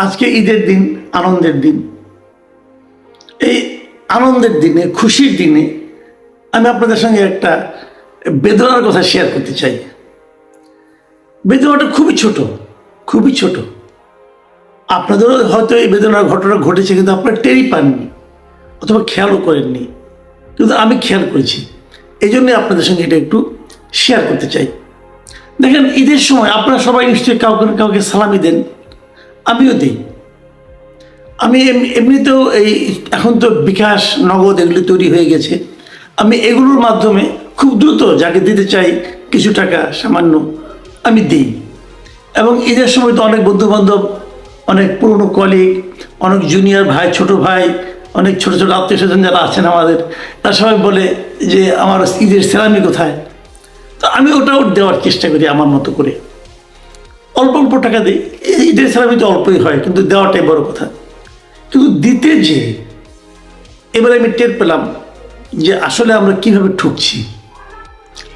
আজকে ঈদের দিন, আনন্দের দিন। এই আনন্দের দিনে, খুশির দিনে আমি আপনাদের সঙ্গে একটা বেদনার কথা শেয়ার করতে চাই। বেদনাটা খুবই ছোট, খুবই ছোট। আপনাদেরও হয়তো এই বেদনার ঘটনা ঘটেছে, কিন্তু আপনারা টেরই পাননি অথবা খেয়ালও করেননি, কিন্তু আমি খেয়াল করেছি। এই জন্যই আপনাদের সঙ্গে এটা একটু শেয়ার করতে চাই। দেখেন, ঈদের সময় আপনারা সবাই নিশ্চয়ই কাউকে না কাউকে সালামি দেন, আমিও দিই। আমি এমনিতেও এখন তো বিকাশ, নগদ এগুলি তৈরি হয়ে গেছে। আমি এগুলোর মাধ্যমে খুব দ্রুত যাকে দিতে চাই কিছু টাকা সামান্য আমি দিই। এবং ঈদের সময় তো অনেক বন্ধুবান্ধব, অনেক পুরনো কলিগ, অনেক জুনিয়র ভাই, ছোট ভাই, অনেক ছোট ছোট আত্মীয় স্বজন যারা আছেন আমাদের, তারা সবাই বলে যে আমার ঈদের সেলামি কোথায়। তো আমি ওটাও দেওয়ার চেষ্টা করি আমার মতো করে। অল্প অল্প টাকা দিই। ঈদের সেলামি তো অল্পই হয়, কিন্তু দেওয়াটাই বড় কথা। কিন্তু দিতে যে এবারে আমি টের পেলাম যে আসলে আমরা কিভাবে ঠকছি।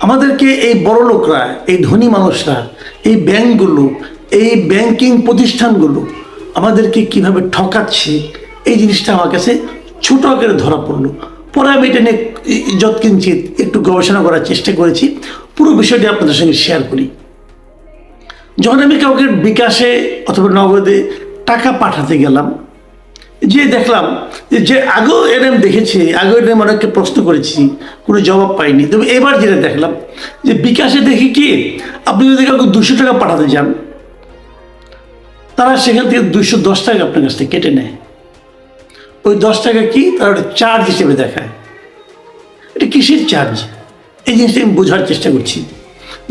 আমাদেরকে এই বড় লোকরা, এই ধনী মানুষরা, এই ব্যাংকগুলো, এই ব্যাংকিং প্রতিষ্ঠানগুলো আমাদেরকে কিভাবে ঠকাচ্ছে, এই জিনিসটা আমার কাছে ছোট আকারে ধরা পড়লো। পরে আমি এটা নিয়ে যৎকিঞ্চিত একটু গবেষণা করার চেষ্টা করেছি। পুরো বিষয়টি আপনাদের সঙ্গে শেয়ার করি। যখন আমি কাউকে বিকাশে অথবা নগদে টাকা পাঠাতে গেলাম, যে দেখলাম যে আগেও এরম দেখেছি, আগেও এরম অনেককে প্রশ্ন করেছি, কোনো জবাব পাইনি। তবে এবার যেটা দেখলাম যে বিকাশে দেখি কি, আপনি যদি কাউকে 200 টাকা পাঠাতে যান, তারা সেখান থেকে 210 টাকা আপনার কাছ থেকে কেটে নেয়। ওই 10 টাকা কি তারা একটা চার্জ হিসেবে দেখায়। এটা কিসের চার্জ? এই জিনিসটা আমি বোঝার চেষ্টা করছি।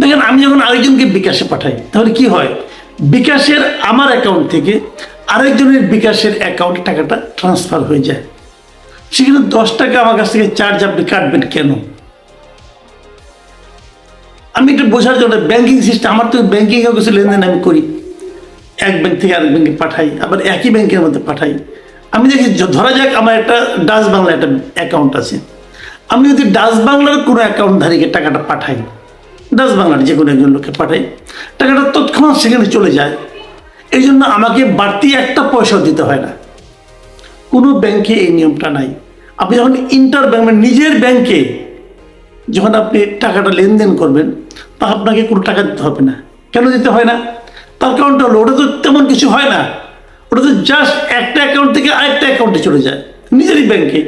দেখেন, আমি যখন আরেকজনকে বিকাশে পাঠাই, তাহলে কি হয়, বিকাশের আমার অ্যাকাউন্ট থেকে আরেকজনের বিকাশের অ্যাকাউন্টে টাকাটা ট্রান্সফার হয়ে যায়। সেখানে 10 টাকা আমার কাছ থেকে চার্জ আপনি কাটবেন কেন? আমি এটা বোঝার জন্য, ব্যাংকিং সিস্টেম, আমার তো ব্যাংকিংয়েও কিছু লেনদেন আমি করি, এক ব্যাংক থেকে আরেক ব্যাংকে পাঠাই, আবার একই ব্যাংকের মধ্যে পাঠাই। আমি দেখি, ধরা যাক আমার একটা ডাচ বাংলা একটা অ্যাকাউন্ট আছে, আমি যদি ডাচ বাংলার কোনো অ্যাকাউন্টধারীকে টাকাটা পাঠাই, ডাচ বাংলার যে কোনো একজন লোককে পাঠাই, টাকাটা তৎক্ষণাৎ সেখানে চলে যায়। এই জন্য আমাকে বাড়তি একটা পয়সাও দিতে হয় না। কোনো ব্যাংকে এই নিয়মটা নাই। আপনি যখন ইন্টার ব্যাংক, নিজের ব্যাংকে যখন আপনি টাকাটা লেনদেন করবেন, তা আপনাকে কোনো টাকা দিতে হবে না। কেন দিতে হয় না? তার কারণটা হলো, ওটা তো তেমন কিছু হয় না। ওটা তো জাস্ট একটা অ্যাকাউন্ট থেকে আরেকটা অ্যাকাউন্টে চলে যায়, নিজেরই ব্যাংকে,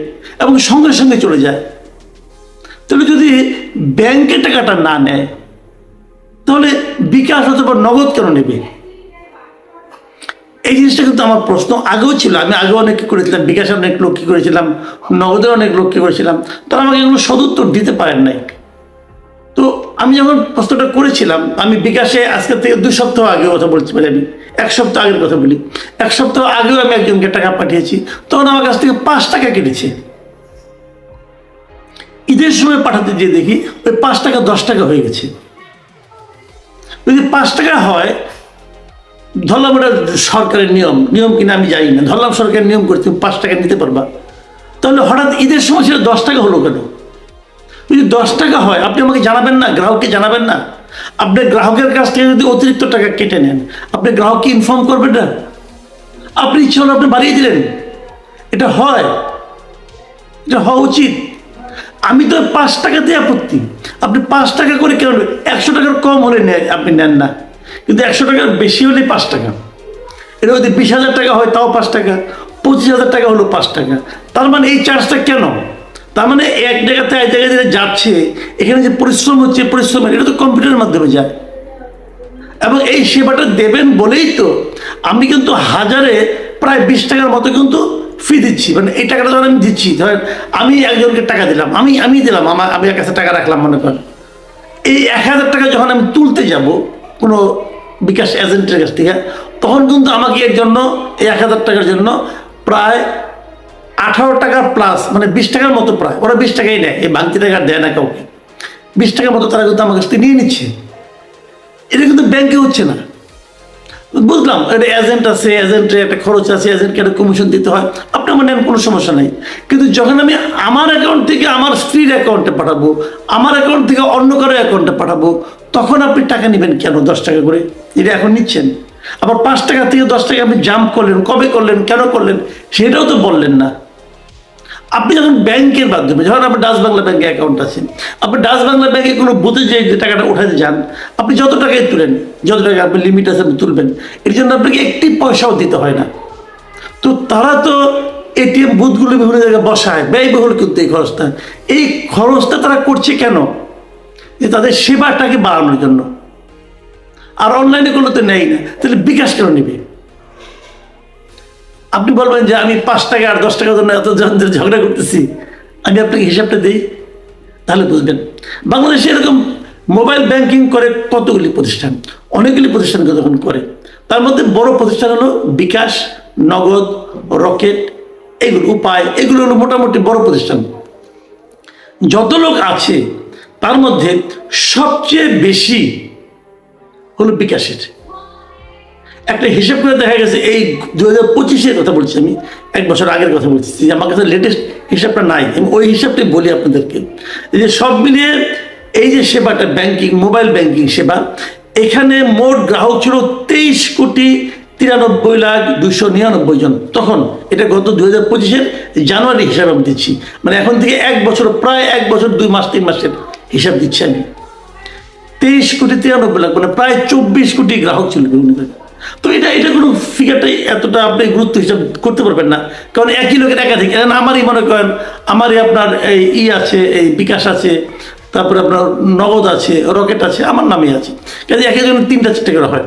এবং সঙ্গে সঙ্গে চলে যায়। তাহলে যদি ব্যাংকে টাকাটা না নেয়, তাহলে বিকাশ অথবা নগদ কেন নেবে? এই জিনিসটা কিন্তু আমার প্রশ্ন আগেও ছিল। আমি আগেও অনেককে করেছিলাম, বিকাশে অনেক লোককে করেছিলাম, নগদের অনেক লোককে করেছিলাম, তারা আমাকে এগুলো সদুত্তর দিতে পারেন নাই। তো আমি যখন প্রশ্নটা করেছিলাম, আমি বিকাশে আজকে থেকে 2 সপ্তাহ আগে কথা বলতে পারি, আমি 1 সপ্তাহ আগের কথা বলি। 1 সপ্তাহ আগেও আমি একজনকে টাকা পাঠিয়েছি, তখন আমার কাছ থেকে 5 টাকা কেটেছে। ঈদের সময় পাঠাতে গিয়ে দেখি ওই 5 টাকা 10 টাকা হয়ে গেছে। যদি 5 টাকা হয়, ধরলাম ওটা সরকারের নিয়ম কিনা আমি জানি না, ধরলাম সরকারের নিয়ম করতে 5 টাকা নিতে পারবা, তাহলে হঠাৎ ঈদের সময় সেটা 10 টাকা হলো কেন? যদি 10 টাকা হয়, আপনি আমাকে জানাবেন না? গ্রাহককে জানাবেন না? আপনি গ্রাহকের কাছ থেকে যদি অতিরিক্ত টাকা কেটে নেন, আপনি গ্রাহককে ইনফর্ম করবেন না? আপনি ইচ্ছে হলে আপনি বাড়িয়ে দিলেন। এটা হয়? এটা হওয়া উচিত? আমি তো 5 টাকাতে আপত্তি। আপনি 5 টাকা করে কেন? 100 টাকার কম হলে আপনি নেন না, কিন্তু 100 টাকার বেশি হলে 5 টাকা। এটা যদি 20,000 টাকা হয়, তাও 5 টাকা, 25,000 টাকা হলো 5 টাকা। তার মানে এই চার্জটা কেন? তার মানে এক জায়গাতে এক জায়গায় যেটা যাচ্ছে, এখানে যে পরিশ্রম হচ্ছে, পরিশ্রম এটা তো কম্পিউটারের মাধ্যমে যায়। এবং এই সেবাটা দেবেন বলেই তো আমি কিন্তু হাজারে প্রায় 20 টাকার মতো কিন্তু ফি দিচ্ছি। মানে এই টাকাটা যখন আমি দিচ্ছি, ধরেন আমি একজনকে টাকা দিলাম, আমি দিলাম, আমি এক কাছে টাকা রাখলাম, মনে করেন এই 1,000 টাকা যখন আমি তুলতে যাব কোনো বিকাশ এজেন্টের কাছ থেকে, তখন কিন্তু আমাকে এর জন্য এই 1,000 টাকার জন্য প্রায় 18 টাকা প্লাস, মানে 20 টাকার মতো, প্রায় ওরা 20 টাকাই নেয়, এই ভাঙতি টাকা দেয় না কাউকে। 20 টাকার মতো তারা কিন্তু আমার কাছ থেকে নিয়ে নিচ্ছে। এটা কিন্তু ব্যাংকে হচ্ছে না। বুঝলাম এটা এজেন্ট আছে, এজেন্টের একটা খরচ আছে, এজেন্টকে একটা কমিশন দিতে হয়, আপনি আমার নেন, কোনো সমস্যা নেই। কিন্তু যখন আমি আমার অ্যাকাউন্ট থেকে আমার স্ত্রীর অ্যাকাউন্টে পাঠাবো, আমার অ্যাকাউন্ট থেকে অন্য কারো অ্যাকাউন্টে পাঠাবো, তখন আপনি টাকা নেবেন কেন 10 টাকা করে? যেটা এখন নিচ্ছেন। আবার 5 টাকা থেকে 10 টাকা আপনি জাম্প করলেন, কবে করলেন, কেন করলেন, সেটাও তো বললেন না। আপনি যখন ব্যাংকের মাধ্যমে, যখন আপনার ডাচ বাংলা ব্যাংকে অ্যাকাউন্ট আছে, আপনি ডাচ বাংলা ব্যাংকে কোনো বুথে যে টাকাটা উঠাতে যান, আপনি যত টাকাই তুলেন, যত টাকা আপনি লিমিট আছে আপনি তুলবেন, এর জন্য আপনাকে একটি পয়সাও দিতে হয় না। তো তারা তো এটিএম বুথগুলো বিভিন্ন জায়গায় বসায়, ব্যয়বহুল কিন্তু এই খরচটা তারা করছে কেন? যে তাদের সেবাটাকে বাড়ানোর জন্য। আর অনলাইনে কোনো তো নেই না, তাহলে বিকাশ কেন নেবে? আপনি বলবেন যে আমি 5 টাকা আর 10 টাকার জন্য এত ঝগড়া করতেছি, আমি আপনাকে হিসাবটা দিই, তাহলে বুঝবেন। বাংলাদেশে এরকম মোবাইল ব্যাংকিং করে কতগুলি প্রতিষ্ঠান, অনেকগুলি প্রতিষ্ঠানকে যখন করে, তার মধ্যে বড় প্রতিষ্ঠান হলো বিকাশ, নগদ, রকেট, এগুলো উপায়, এগুলো হলো মোটামুটি বড় প্রতিষ্ঠান। যত লোক আছে তার মধ্যে সবচেয়ে বেশি হলো বিকাশের। একটা হিসাব করে দেখা গেছে, এই 2025-এর কথা বলছি, আমি 1 বছর আগের কথা বলছি, আমার কাছে লেটেস্ট হিসাবটা নাই, আমি ওই হিসাবটাই বলি আপনাদেরকে। এই যে সব মিলিয়ে এই যে সেবাটা ব্যাংকিং, মোবাইল ব্যাংকিং সেবা, এখানে মোট গ্রাহক ছিল 23,93,299 জন তখন। এটা গত 2025-এর জানুয়ারি হিসাবে আমি দিচ্ছি, মানে এখন থেকে 1 বছর, প্রায় 1 বছর 2 মাস 3 মাসের হিসাব দিচ্ছি আমি। 23,93,00,000, মানে প্রায় 24 কোটি গ্রাহক ছিল বিভিন্ন জায়গায়। তো এটা কোনো ফিগারটাই এতটা আপনি গুরুত্ব হিসাব করতে পারবেন না, কারণ একই লোকের একাধিক। আমারই মনে করেন, আমারই আপনার এই আছে, এই বিকাশ আছে, তারপরে আপনার নগদ আছে, রকেট আছে, আমার নামে আছে, কাজে এক একজনের 3টা 4টা করে হয়।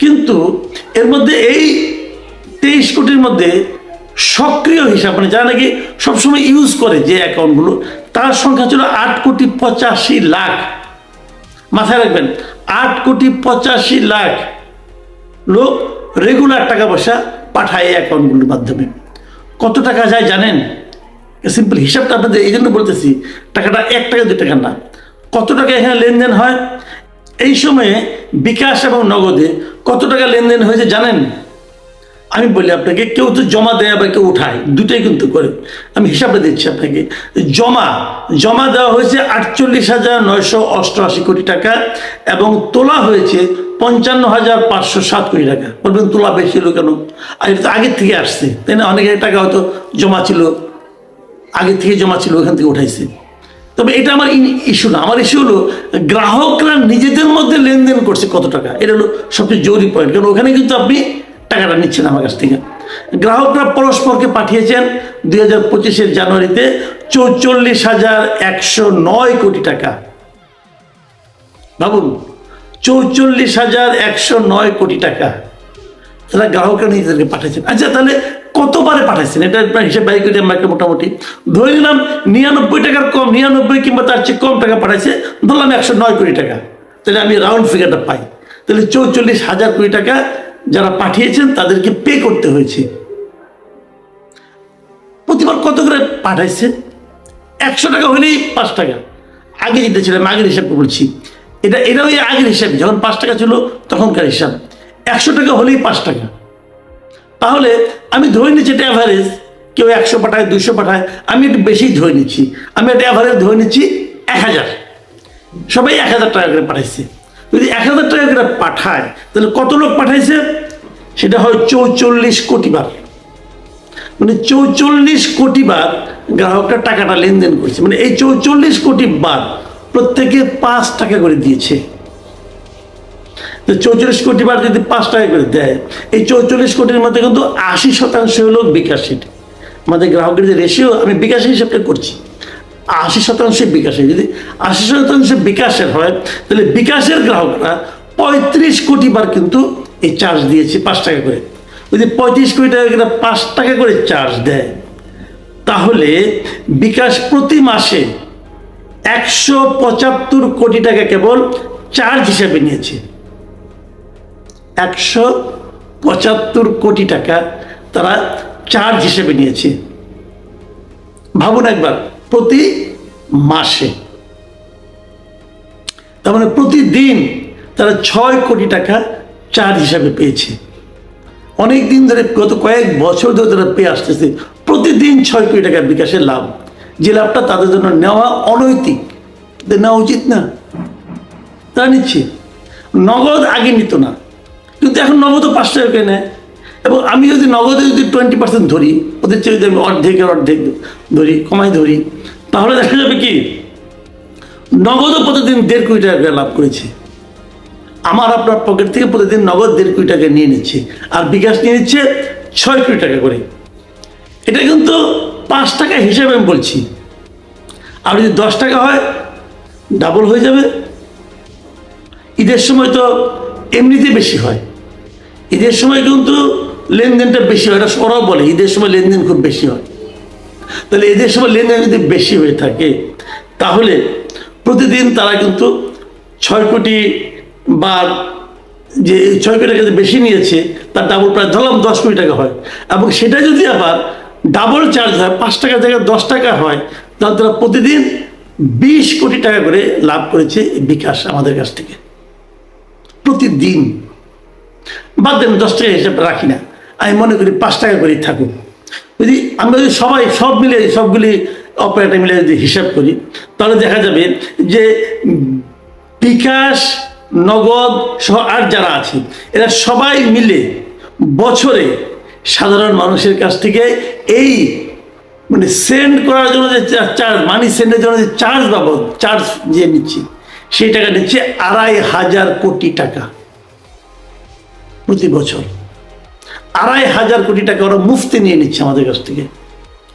কিন্তু এর মধ্যে এই 23 কোটির মধ্যে সক্রিয় হিসাব, মানে যারা নাকি সবসময় ইউজ করে যে অ্যাকাউন্টগুলো, তার সংখ্যা ছিল 8,85,00,000। মাথায় রাখবেন, 8,85,00,000 লোক রেগুলার টাকা পয়সা পাঠায় এই অ্যাকাউন্টগুলোর মাধ্যমে। কত টাকা যায় জানেন? সিম্পল হিসাবটা আপনাদের এই জন্য বলতেছি, টাকাটা 1 টাকা 2 টাকা না, কত টাকা এখানে লেনদেন হয়। এই সময়ে বিকাশ এবং নগদে কত টাকা লেনদেন হয়েছে জানেন? আমি বলি আপনাকে, কেউ তো জমা দেয় বা কেউ উঠায়, দুটোই কিন্তু করে। আমি হিসাবটা দিচ্ছি আপনাকে। জমা দেওয়া হয়েছে 48,988 কোটি টাকা, এবং তোলা হয়েছে 55,507 কোটি টাকা। বলবেন তোলা বেশি হলো কেন? আর এটা তো আগের থেকে আসছে, তাই না? অনেকের টাকা হয়তো জমা ছিল, আগে থেকে জমা ছিল, ওখান থেকে উঠাইছে। তবে এটা আমার ইস্যু না, আমার ইস্যু হলো গ্রাহকরা নিজেদের মধ্যে লেনদেন করছে কত টাকা। এটা হলো সবচেয়ে জরুরি পয়েন্ট, কারণ ওখানে কিন্তু আপনি টাকাটা নিচ্ছেন আমার কাছ থেকে। গ্রাহকরা পরস্পরকে পাঠিয়েছেন 2025-এর জানুয়ারিতে 44,109 কোটি টাকা। ভাবুন, 44,109 কোটি টাকা তারা গ্রাহকরা নিজেদেরকে পাঠাচ্ছেন। আচ্ছা, তাহলে কতবারে পাঠাচ্ছেন এটা হিসেবে বাই করে আমরা একটা মোটামুটি ধরে নিলাম 99 টাকার কম, 99 কিংবা তার চেয়ে কম টাকা পাঠাইছে, ধরলাম 109 কোটি টাকা, তাহলে আমি রাউন্ড ফিগারটা পাই। তাহলে 44,000 কোটি টাকা যারা পাঠিয়েছেন তাদেরকে পে করতে হয়েছে। প্রতিবার কত করে পাঠাইছে? 100 টাকা হলেই 5 টাকা। আগে যেটা ছিলাম, আগের হিসাবটা বলছি, এটা ওই আগের হিসাব, যখন 5 টাকা ছিল তখনকার হিসাব। 100 টাকা হলেই 5 টাকা। তাহলে আমি ধরে নিচ্ছি এটা অ্যাভারেজ, কেউ 100 পাঠায়, 200 পাঠায়, আমি একটু বেশি ধরে নিচ্ছি, আমি একটা অ্যাভারেজ ধরে নিচ্ছি 1000। সবাই 1000 টাকা করে পাঠাইছে। যদি 1000 টাকা করে পাঠায়, তাহলে কত লোক পাঠাইছে? সেটা হয় 44 কোটি বার, মানে 44 কোটি বার গ্রাহকরা টাকাটা লেনদেন করছে। মানে এই 44 কোটি বার প্রত্যেকে 5 টাকা করে দিয়েছে। 44 কোটি বার যদি 5 টাকা করে দেয়, এই 44 কোটির মধ্যে কিন্তু 80% হলো বিকাশের। আমাদের গ্রাহকের যে রেশিও, আমি বিকাশের হিসাবটা করছি, 80% বিকাশের। যদি 80% বিকাশের হয়, তাহলে বিকাশের গ্রাহকরা 35 কোটি বার কিন্তু এই চার্জ দিয়েছে 5 টাকা করে। যদি 35 কোটি টাকা করে 5 টাকা করে চার্জ দেয়, তাহলে বিকাশ প্রতি মাসে 175 কোটি টাকা কেবল চার্জ হিসাবে নিয়েছে। 175 কোটি টাকা তারা চার্জ হিসেবে নিয়েছে। ভাবুন একবার, প্রতি মাসে, তার মানে প্রতিদিন তারা 6 কোটি টাকা চার্জ হিসাবে পেয়েছে। অনেক দিন ধরে, গত কয়েক বছর ধরে তারা পেয়ে আসতেছে প্রতিদিন 6 কোটি টাকা বিকাশের লাভ। যে লাভটা তাদের জন্য নেওয়া অনৈতিক, নেওয়া উচিত না, তারা নিচ্ছে। নগদ আগে নিত না, কিন্তু এখন নগদও 5 টাকা করে নেয়। এবং আমি যদি নগদে যদি 20% ধরি, ওদের চেয়ে যদি আমি অর্ধেক ধরি, কমাই ধরি, তাহলে দেখা যাবে কি নগদও প্রতিদিন 1.5 কোটি টাকা করে লাভ করেছে। আমার আপনার পকেট থেকে প্রতিদিন নগদ 1.5 কোটি টাকা নিয়ে নিচ্ছে, আর বিকাশ নিয়ে নিচ্ছে 6 কোটি টাকা করে। এটা কিন্তু 5 টাকা হিসেবে আমি বলছি। আর যদি 10 টাকা হয়, ডাবল হয়ে যাবে। ঈদের সময় তো এমনিতে বেশি হয়, ঈদের সময় কিন্তু লেনদেনটা বেশি হয়, এটা ওরাও বলে ঈদের সময় লেনদেন খুব বেশি হয়। তাহলে ঈদের সময় লেনদেন যদি বেশি হয়ে থাকে, তাহলে প্রতিদিন তারা কিন্তু 6 কোটি বা যে 6 কোটি টাকা বেশি নিয়েছে তার ডাবল, প্রায় ধরলাম 10 কোটি টাকা হয়, এবং সেটা যদি আবার ডাবল চার্জ হয়, 5 টাকা জায়গায় 10 টাকা হয়, তাহলে তারা প্রতিদিন 20 কোটি টাকা করে লাভ করেছে বিকাশ আমাদের কাছ থেকে প্রতিদিন। বাদ দেন 10 টাকা হিসাবে রাখি না, আমি মনে করি 5 টাকা করেই থাকুক। যদি আমরা যদি সব মিলে সবগুলি অপারেটর মিলে যদি হিসাব করি, তাহলে দেখা যাবে যে বিকাশ, নগদ সহ আর যারা আছে এরা সবাই মিলে বছরে সাধারণ মানুষের কাছ থেকে এই মানে সেন্ড করার জন্য যে চার্জ, মানি সেন্ডের জন্য যে চার্জ যে নিচ্ছি, সেই টাকা নিচ্ছে 2,500 কোটি টাকা প্রতি বছর। 2,500 কোটি টাকা ওরা মুফতে নিয়ে নিচ্ছে আমাদের কাছ থেকে।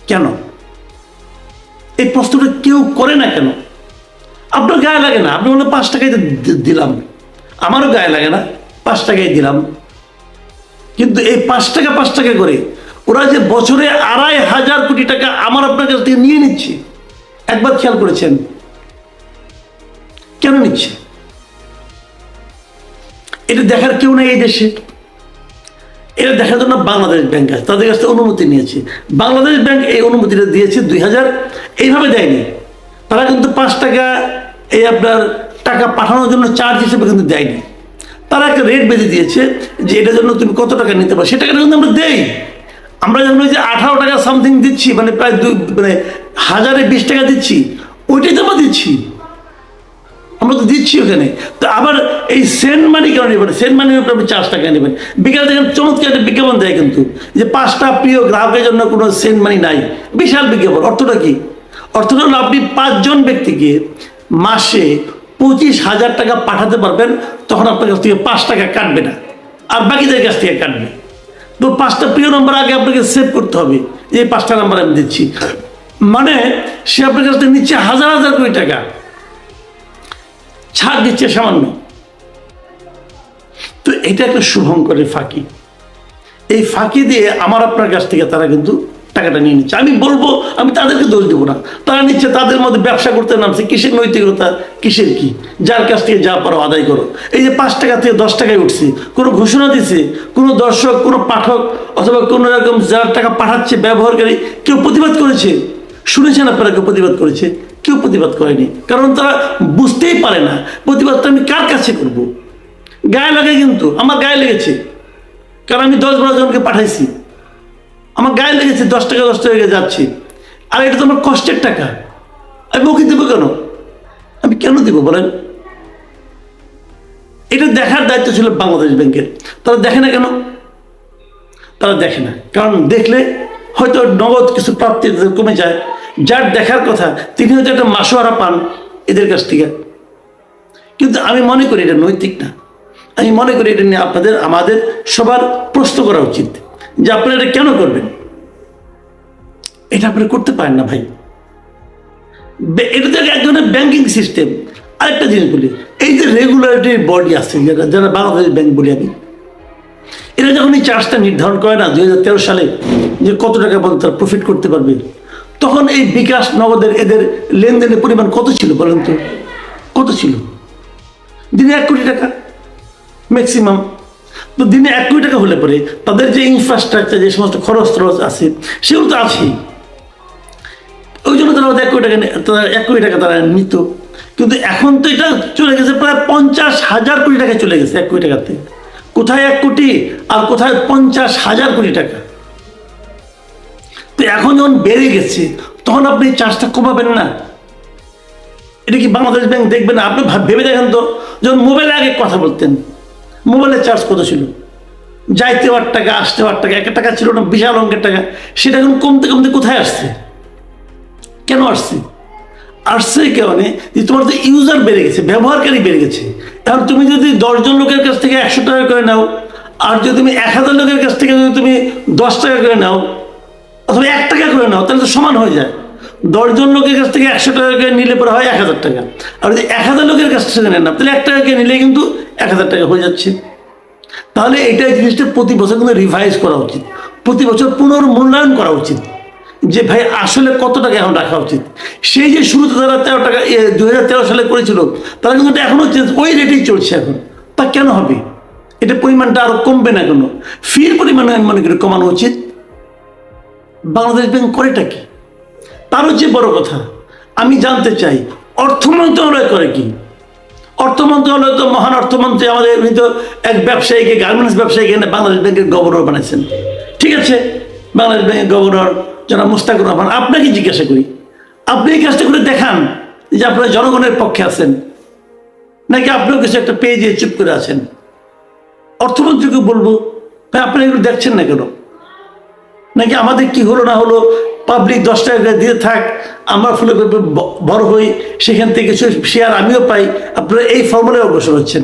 কেন? এই প্রশ্নটা কেউ করে না কেন? আপনার গায়ে লাগে না? আপনি বললেন 5 টাকায় দিলাম, আমারও গায়ে লাগে না, 5 টাকায় দিলাম। কিন্তু এই 5 টাকা করে ওরা যে বছরে 2,500 কোটি টাকা আমার আপনার কাছ থেকে নিয়ে নিচ্ছে, একবার খেয়াল করেছেন কেন নিচ্ছে? এটা দেখার কেউ নেই এই দেশে। এটা দেখার জন্য বাংলাদেশ ব্যাংক আছে, তাদের কাছ থেকে অনুমতি নিয়েছে। বাংলাদেশ ব্যাংক এই অনুমতিটা দিয়েছে 2000, এইভাবে দেয়নি। তারা কিন্তু 5 টাকা এই আপনার টাকা পাঠানোর জন্য চার্জ হিসেবে কিন্তু দেয়নি। তারা একটা রেট বেঁধে দিয়েছে যে এটার জন্য তুমি কত টাকা নিতে পারো, সে টাকাটা কিন্তু আমরা দেই। আমরা যখন ওই যে 18 টাকা সামথিং দিচ্ছি, মানে প্রায় 1020 টাকা দিচ্ছি, ওইটাই তো আমরা দিচ্ছি, আমরা তো দিচ্ছি ওখানে। তো আবার এই সেন্ড মানি কেন নেবেন? সেন্ড মানি আপনি 4 টাকা নেবেন। বিকাশ দেখেন চমৎকার একটা বিজ্ঞাপন দেয় কিন্তু, যে 5টা প্রিয় গ্রাহকের জন্য কোনো সেন্ড মানি নাই। বিশাল বিজ্ঞাপন। অর্থটা কি? অর্থটা হলো আপনি 5 জন ব্যক্তিকে মাসে 25,000 টাকা পাঠাতে পারবেন, তখন আপনার কাছ থেকে 5 টাকা কাটবে না, আর বাকিদের কাছ থেকে কাটবে। তো 5টা প্রিয় নম্বর আগে আপনাকে সেভ করতে হবে, যে 5টা নাম্বার আমি দিচ্ছি, মানে সে আপনার কাছ থেকে নিচ্ছে হাজার কোটি টাকা, ছাড় দিচ্ছে সামান্য। তো এটা একটা শুভঙ্করের ফাঁকি। এই ফাঁকি দিয়ে আমার আপনার কাছ থেকে তারা কিন্তু টাকাটা নিয়ে নিচ্ছে। আমি বলবো, আমি তাদেরকে দোষ দেবো না, তারা নিচ্ছে, তাদের মধ্যে ব্যবসা করতে নামছে। কিসের নৈতিকতা, কিসের কি? যার কাছ থেকে যা পারো আদায় করো। এই যে 5 টাকা থেকে 10 টাকায় উঠছে, কোনো ঘোষণা দিছে কোনো দর্শক, কোনো পাঠক, অথবা কোনো রকম যার টাকা পাঠাচ্ছে ব্যবহারকারী কেউ প্রতিবাদ করেছে? শুনেছেন আপনারা কেউ প্রতিবাদ করেছে? কেউ প্রতিবাদ করেনি, কারণ তারা বুঝতেই পারে না প্রতিবাদটা আমি কার কাছে করব। গায়ে লাগে, কিন্তু আমার গায়ে লেগেছে, কারণ আমি 10-12 জনকে পাঠাইছি, আমার গায়ে লেগেছে। 10 টাকা যাচ্ছে, আর এটা তো আমার কষ্টের টাকা, আমি ওকে দেবো কেন? আমি কেন দেবো বলেন? এটা দেখার দায়িত্ব ছিল বাংলাদেশ ব্যাংকের। তারা দেখে না কেন? তারা দেখে না কারণ দেখলে হয়তো নগদ কিছু প্রাপ্তি কমে যায়। যার দেখার কথা তিনি হয়তো একটা মাসোয়ারা পান এদের কাছ থেকে। কিন্তু আমি মনে করি এটা নৈতিক না। আমি মনে করি এটা নিয়ে আমাদের সবার প্রশ্ন করা উচিত, যে আপনারা এটা কেন করবেন? এটা আপনারা করতে পারেন না ভাই। এটা তো এক ধরনের ব্যাংকিং সিস্টেম। আরেকটা জিনিস বলি, এই যে রেগুলেটরি বডি আছে যারা বাংলাদেশ ব্যাংক বলি আমি, এরা যখন এই চার্জটা নির্ধারণ করে না 2013 সালে, যে কত টাকা পর্যন্ত তারা প্রফিট করতে পারবে, তখন এই বিকাশ, নগদের এদের লেনদেনের পরিমাণ কত ছিল বলেন তো? কত ছিল? দিনে 1 কোটি টাকা ম্যাক্সিমাম। তো দিনে 1 কোটি টাকা হলে পরে তাদের যে ইনফ্রাস্ট্রাকচার, যে সমস্ত খরচ আছে, সেগুলো তো আছেই। ওই জন্য তারা 1 কোটি টাকা, তারা 1 কোটি টাকা তারা নিত। কিন্তু এখন তো এটা চলে গেছে প্রায় 50,000 কোটি টাকায় চলে গেছে 1 কোটি টাকাতে। কোথায় 1 কোটি আর কোথায় 50,000 কোটি টাকা। তো এখন যখন বেড়ে গেছে তখন আপনি চার্জটা কমাবেন না? এটা কি বাংলাদেশ ব্যাংক দেখবে না? আপনি ভেবে দেখেন তো, যখন মোবাইলে আগে কথা বলতেন, মোবাইলের চার্জ কত ছিল? যাইতে 8 টাকা, আসতে 8 টাকা, 1 টাকা ছিল না, বিশাল অঙ্কের টাকা। সেটা এখন কমতে কমতে কোথায় আসছে? কেন আসছে? আসছে কারণে যে তোমার তো ইউজার বেড়ে গেছে, ব্যবহারকারী বেড়ে গেছে। এখন তুমি যদি 10 জন লোকের কাছ থেকে 100 টাকা করে নাও, আর যদি তুমি 1000 লোকের কাছ থেকে যদি তুমি 10 টাকা করে নাও অথবা 1 টাকা করে নাও, তাহলে তো সমান হয়ে যায়। 10 জন লোকের কাছ থেকে 100 টাকা করে নিলে পরে হয় 1000 টাকা। আর যদি 1000 লোকের কাছ থেকে নেন না, তাহলে 1 টাকা করে নিলে কিন্তু 1000 টাকা হয়ে যাচ্ছে। তাহলে এটা জিনিসটা প্রতি বছর কিন্তু রিভাইজ করা উচিত, প্রতি বছর পুনর্মূল্যায়ন করা উচিত যে ভাই আসলে কত টাকা এখন রাখা উচিত। সেই যে শুরুতে তারা 13 টাকা 2013 সালে করেছিল, তারা কিন্তু এখনো ওই রেটেই চলছে এখন। তা কেন হবে? এটা পরিমাণটা আরো কমবে না কেন? ফির পরিমাণ আমি মনে করি কমানো উচিত। বাংলাদেশ ব্যাংক করেটা কি? তারও যে বড় কথা আমি জানতে চাই, অর্থ মন্ত্রণালয় করে কি? অর্থ মন্ত্রণালয় তো মহান অর্থমন্ত্রী আমাদের, উনি তো এক ব্যবসায়ীকে, গার্মেন্টস ব্যবসায়ীকে বাংলাদেশ ব্যাংকের গভর্নর বানাইছেন। ঠিক আছে, বাংলাদেশ ব্যাংকের গভর্নর জনাব মুস্তাকুর রহমান, আপনাকে জিজ্ঞাসা করি, আপনি এই কাজটা করে দেখান যে আপনারা জনগণের পক্ষে আছেন, নাকি আপনিও কিছু একটা পেয়ে দিয়ে চুপ করে আছেন? অর্থমন্ত্রীকে বলবো, ভাই আপনারা এগুলো দেখছেন না কেন? নাকি আমাদের কি হলো না হলো পাবলিক 10 টাকা করে দিয়ে থাক, আমরা ফুলে বড় হই, সেখান থেকে কিছু শেয়ার আমিও পাই, আপনারা এই ফর্মুলায় অগ্রসর হচ্ছেন।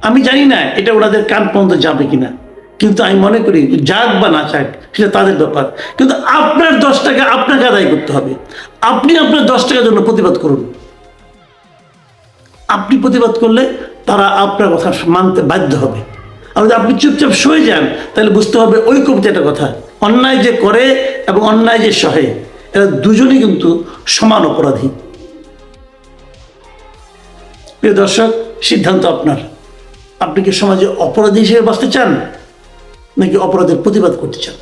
আমি জানি না এটা ওনাদের কান পর্যন্ত যাবে কিনা, কিন্তু আমি মনে করি যাক বা না চাক সেটা তাদের ব্যাপার, কিন্তু আপনার 10 টাকা আপনাকে আদায় করতে হবে। আপনি আপনার 10 টাকার জন্য প্রতিবাদ করুন। আপনি প্রতিবাদ করলে তারা আপনার কথা মানতে বাধ্য হবে। আর যদি আপনি চুপচাপ সয়ে যান, তাহলে বুঝতে হবে ওই কবিতাটা কথা, অন্যায় যে করে এবং অন্যায় যে সহে, এরা দুজনই কিন্তু সমান অপরাধী। প্রিয় দর্শক, সিদ্ধান্ত আপনার। আপনি কি সমাজে অপরাধী হিসেবে বাঁচতে চান, নাকি অপরাধের প্রতিবাদ করতে চান?